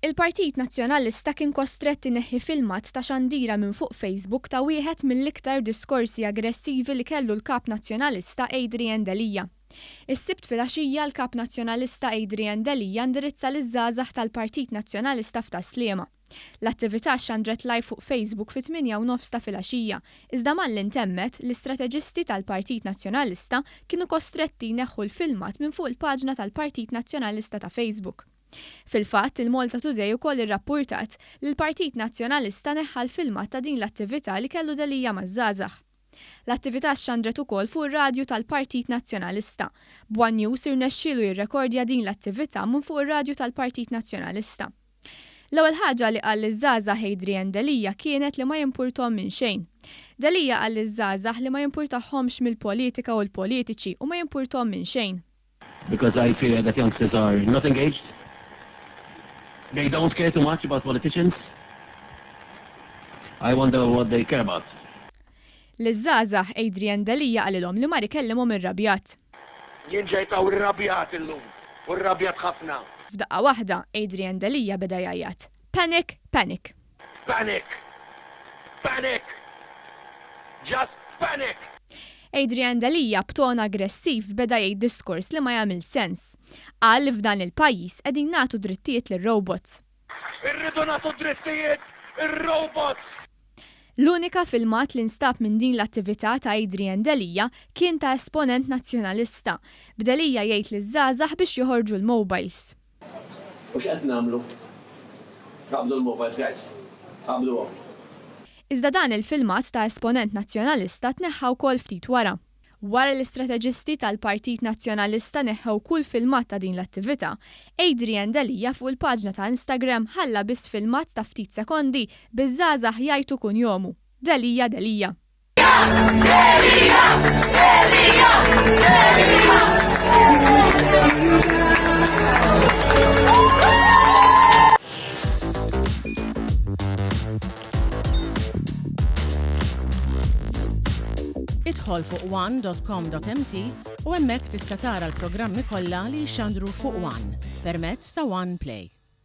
Il-Partit Nazzjonalista kien kostretti neħħi filmat ta' xandira minn fuq Facebook ta' wieħed mill-iktar diskorsi aggressivi li kellu l-Kap Nazzjonalista Adrian Delija. Is-Sibt filgħaxija l-Kap Nazzjonalista Adrian Delija indirizza liż-żgħażagħ tal-Partit Nazzjonalista f'Taslima. L-attività xandret live fuq Facebook fit-8:09 ta' filgħaxija, iżda mal-intemmet l-istrateġisti tal-Partit Nazzjonalista kienu kostretti neħħu l-filmat minn fuq il-paġna tal-Partit Nazzjonalista ta' Facebook. Fil-fatt, il-Malta Today ukoll irrappurtat li l-Partit Nazzjonalista neħħa l-filmat ta' din l-attività li kellu Delija maż-żgħażagħ. L-attività xandret ukoll fuq ir-radju tal-Partit Nazzjonalista. B'One News irnexxielu jirrekordja din l-attività minn fuq ir-radju tal-Partit Nazzjonalista. L-ewwel ħaġa li qal liż-żgħażagħ Adrian Delija kienet li ma jimpurthom minn xejn. Delija qal liż-żgħażagħ li ma jimpurtahomx mill-politika u l-politiċi u ma jimpurthom minn xejn. Because I fear that youngsters are not engaged. They don't care too much about politicians. I wonder what they care about. Liż-żgħażagħ Adrian Delija qalilhom li mar ikellimhom irrabjat. Jien ġejtaw irrabjat illum, u rrabjat ħafna. F'daqqa waħda Adrian Delija beda jgħajjat. Panic, panic. Panic! Panic! Just panic! Adrian Delija b'ton aggressiv beda jgħid diskors li ma jagħmel sens. Qal li f'dan il-pajjiż qegħdin nagħtu drittijiet lir-robots. Irridu nagħtu drittijiet ir-robots! L-unika filmat li nstab minn din l-attività ta' Adrian Delija kien ta' esponent nazzjonalista. B'Delija jgħid liż-żgħażagħ biex joħorġu l-mobiles. U x'qed nagħmlu? Qablu l-mobiles, guys. Qabluhom. Iżda dan il-filmat ta' esponent nazzjonalista tneħħa wkoll ftit wara. Wara l-istrateġisti tal-Partit Nazzjonalista neħħew kull filmat ta' din l-attività, Adrian Delija fuq il-paġna ta' Instagram ħalla biss filmat ta' ftit sekondi biż-żgħażagħ jgħidu kunjomu. Delija, Delija. Idħol fuq one.com.mt u hemmhekk tista' tara l-programmi kollha li jxandru fuq One permezz ta' One Play.